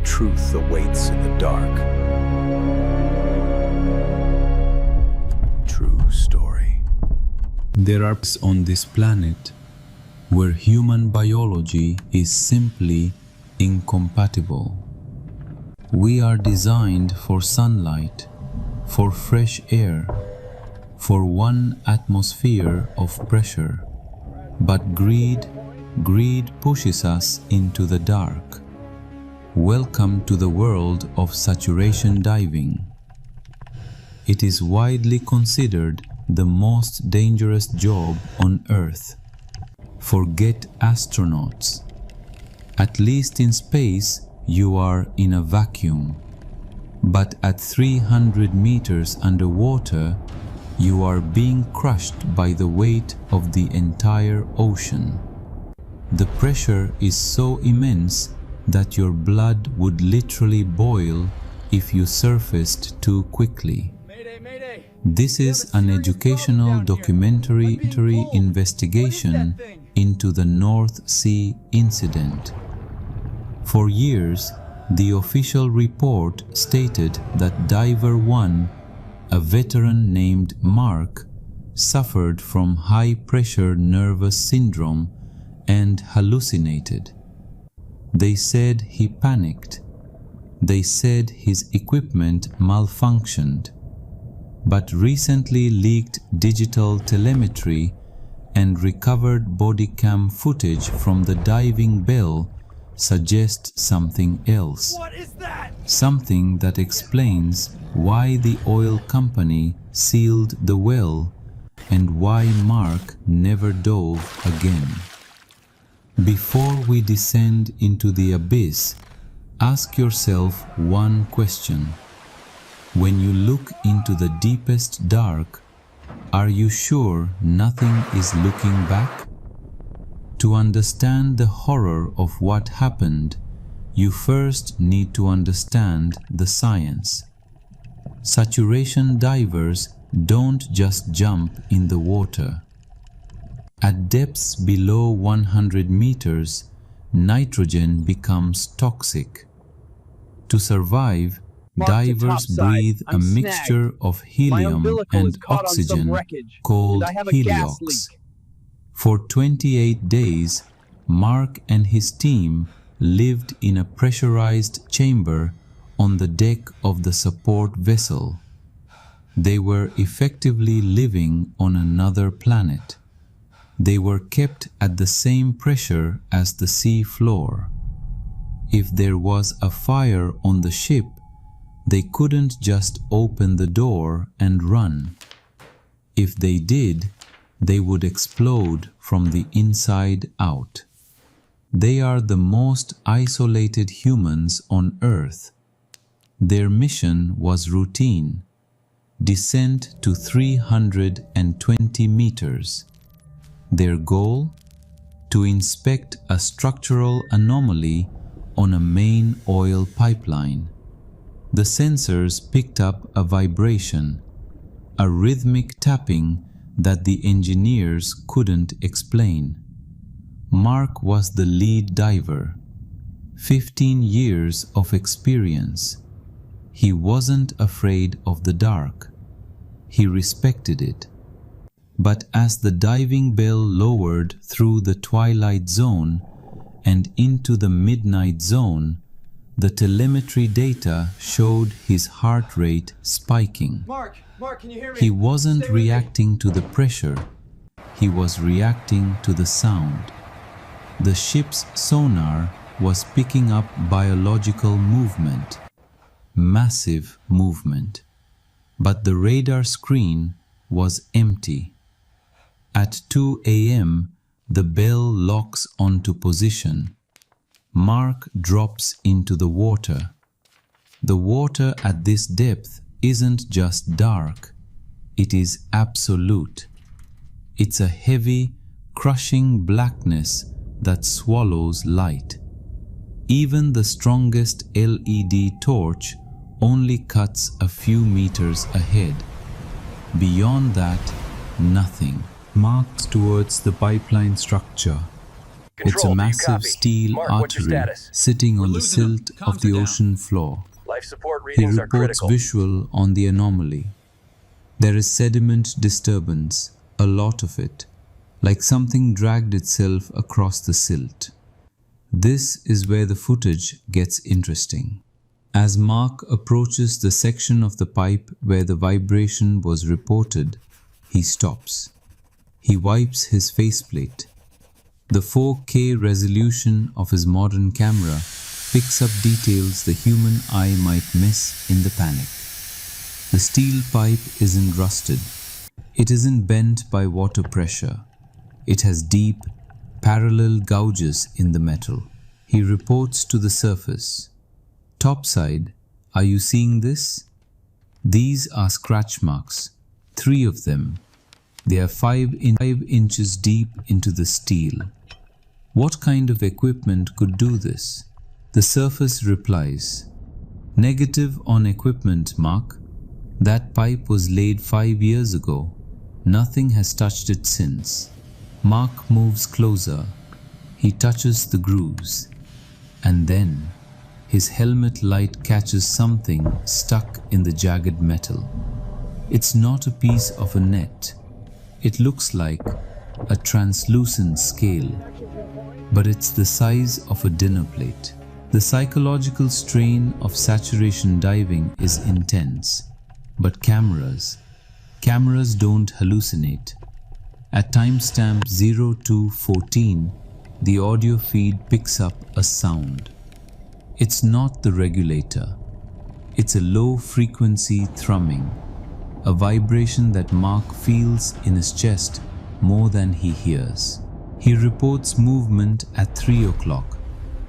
truth awaits in the dark. True story. There are places on this planet where human biology is simply incompatible. We are designed for sunlight, for fresh air, for 1 atmosphere of pressure. But greed pushes us into the dark. Welcome to the world of saturation diving. It is widely considered the most dangerous job on Earth. Forget astronauts. At least in space, you are in a vacuum. But at 300 meters underwater, you are being crushed by the weight of the entire ocean. The pressure is so immense that your blood would literally boil if you surfaced too quickly. This is an educational documentary investigation into the North Sea incident. For years, the official report stated that Diver 1, a veteran named Mark, suffered from high-pressure nervous syndrome and hallucinated. They said he panicked. They said his equipment malfunctioned. But recently leaked digital telemetry and recovered body cam footage from the diving bell suggest something else. What is that? Something that explains why the oil company sealed the well and why Mark never dove again. Before we descend into the abyss, ask yourself one question. When you look into the deepest dark, are you sure nothing is looking back? To understand the horror of what happened, you first need to understand the science. Saturation divers don't just jump in the water. At depths below 100 meters, nitrogen becomes toxic. To survive, divers breathe a mixture of helium and oxygen called Heliox. For 28 days, Mark and his team lived in a pressurized chamber on the deck of the support vessel. They were effectively living on another planet. They were kept at the same pressure as the sea floor. If there was a fire on the ship, they couldn't just open the door and run. If they did, they would explode from the inside out. They are the most isolated humans on Earth. Their mission was routine: descent to 320 meters. Their goal? To inspect a structural anomaly on a main oil pipeline. The sensors picked up a vibration, a rhythmic tapping that the engineers couldn't explain. Mark was the lead diver. 15 years of experience. He wasn't afraid of the dark. He respected it. But as the diving bell lowered through the twilight zone and into the midnight zone, the telemetry data showed his heart rate spiking. Mark, can you hear me? He wasn't Stay with me. reacting to the pressure. He was reacting to the sound. The ship's sonar was picking up biological movement. Massive movement. But the radar screen was empty. At 2 a.m., the bell locks onto position. Mark drops into the water. The water at this depth isn't just dark. It is absolute. It's a heavy, crushing blackness that swallows light. Even the strongest LED torch only cuts a few meters ahead. Beyond that, nothing. Marks towards the pipeline structure. It's a Control, do you massive copy? steel Mark, what's your artery status? sitting on the losing 'em. silt Comms of the are down. ocean floor. Life support He readings are reports critical. visual on the anomaly. There is sediment disturbance, a lot of it, like something dragged itself across the silt. This is where the footage gets interesting. As Mark approaches the section of the pipe where the vibration was reported, he stops. He wipes his faceplate. The 4K resolution of his modern camera picks up details the human eye might miss in the panic. The steel pipe isn't rusted. It isn't bent by water pressure. It has deep, parallel gouges in the metal. He reports to the surface. Topside, are you seeing this? These are scratch marks, 3 of them. They are 5 inches deep into the steel. What kind of equipment could do this? The surface replies, "Negative on equipment, Mark. That pipe was laid 5 years ago. Nothing has touched it since." Mark moves closer. He touches the grooves. And then, his helmet light catches something stuck in the jagged metal. It's not a piece of a net. It looks like a translucent scale, but it's the size of a dinner plate. The psychological strain of saturation diving is intense, but cameras don't hallucinate. At timestamp 0214, the audio feed picks up a sound. It's not the regulator. It's a low-frequency thrumming, a vibration that Mark feels in his chest more than he hears. He reports movement at 3 o'clock,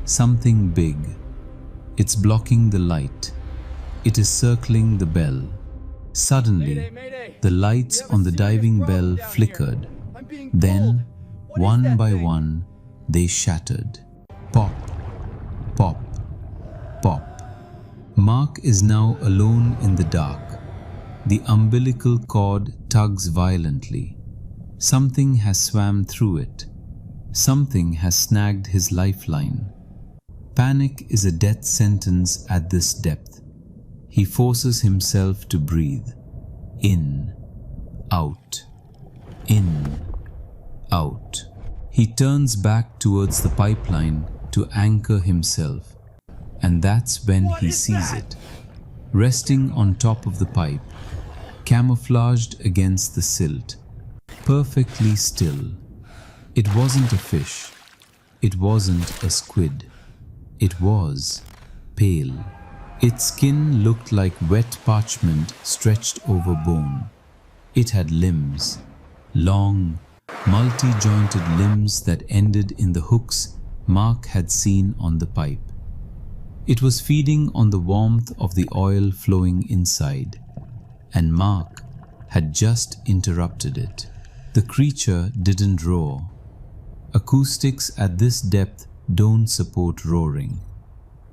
something big. It's blocking the light. It is circling the bell. Suddenly, the lights on the diving bell flickered. Then, one by one, they shattered. Pop, pop, pop. Mark is now alone in the dark. The umbilical cord tugs violently. Something has swam through it. Something has snagged his lifeline. Panic is a death sentence at this depth. He forces himself to breathe. In, out, in, out. He turns back towards the pipeline to anchor himself. And that's when he sees it, resting on top of the pipe, camouflaged against the silt, perfectly still. It wasn't a fish. It wasn't a squid. It was pale. Its skin looked like wet parchment stretched over bone. It had limbs, long, multi-jointed limbs that ended in the hooks Mark had seen on the pipe. It was feeding on the warmth of the oil flowing inside, and Mark had just interrupted it. The creature didn't roar. Acoustics at this depth don't support roaring.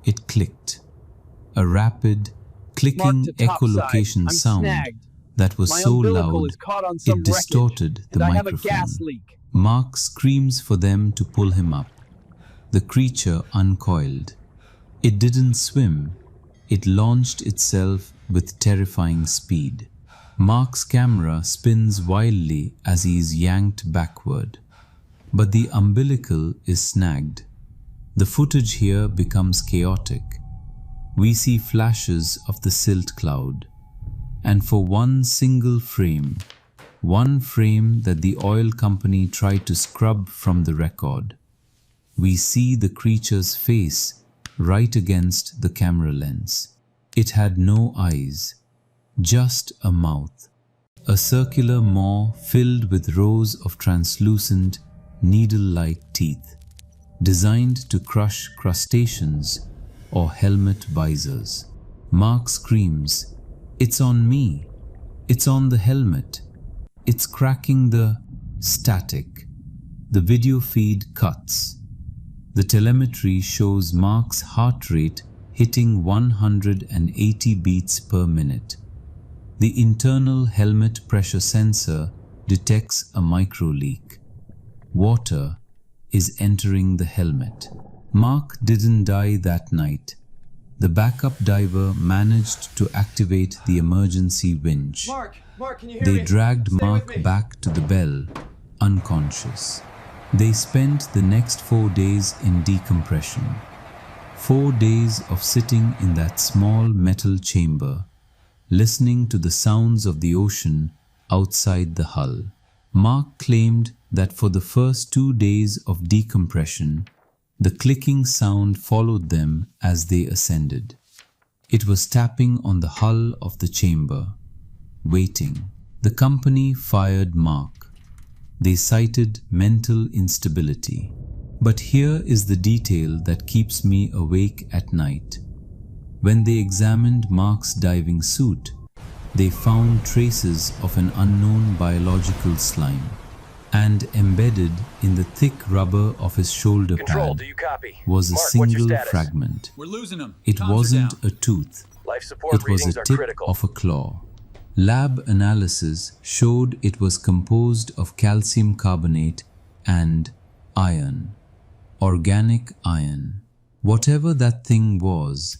It clicked. A rapid, clicking echolocation sound that was so loud it distorted the microphone. Mark screams for them to pull him up. The creature uncoiled. It didn't swim. It launched itself with terrifying speed. Mark's camera spins wildly as he is yanked backward. But the umbilical is snagged. The footage here becomes chaotic. We see flashes of the silt cloud. And for one single frame, one frame that the oil company tried to scrub from the record, we see the creature's face right against the camera lens. It had no eyes, just a mouth, a circular maw filled with rows of translucent, needle-like teeth, designed to crush crustaceans or helmet visors. Mark screams, "It's on me! It's on the helmet! It's cracking the static!" The video feed cuts. The telemetry shows Mark's heart rate hitting 180 beats per minute. The internal helmet pressure sensor detects a micro leak. Water is entering the helmet. Mark didn't die that night. The backup diver managed to activate the emergency winch. Mark, can you hear They me? dragged Stay with Mark me. back to the bell, unconscious. They spent the next 4 days in decompression. 4 days of sitting in that small metal chamber, listening to the sounds of the ocean outside the hull. Mark claimed that for the first 2 days of decompression, the clicking sound followed them as they ascended. It was tapping on the hull of the chamber, waiting. The company fired Mark. They cited mental instability. But here is the detail that keeps me awake at night. When they examined Mark's diving suit, they found traces of an unknown biological slime. And embedded in the thick rubber of his shoulder Control, pad do you copy? was a Mark, what's your single status? fragment. We're losing them. It wasn't a tooth. Life support It was readings a are tip critical. of a claw. Lab analysis showed it was composed of calcium carbonate and iron. Organic iron. Whatever that thing was,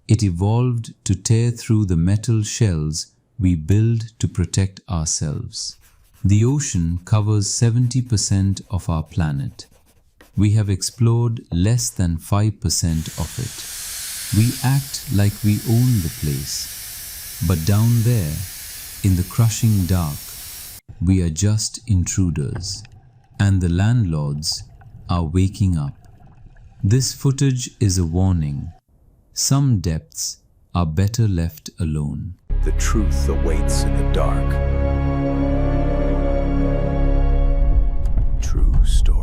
it evolved to tear through the metal shells we build to protect ourselves. The ocean covers 70% of our planet. We have explored less than 5% of it. We act like we own the place. But down there, in the crushing dark, we are just intruders. And the landlords are waking up. This footage is a warning. Some depths are better left alone. The truth awaits in the dark. True story.